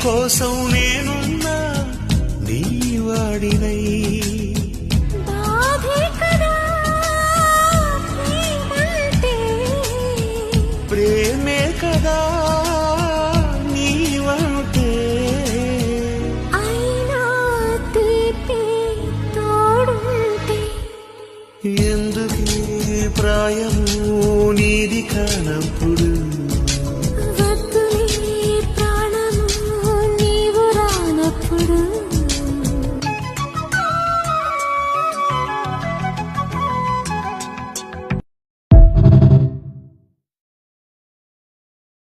కోసం నేనున్నా నీ వాడినై బాధే కదా ప్రేమంటే, ప్రేమే కదా నీవంటే అయినా తీపి తోడుంటే ఎందుకే ప్రాయము నీది కానప్పుడు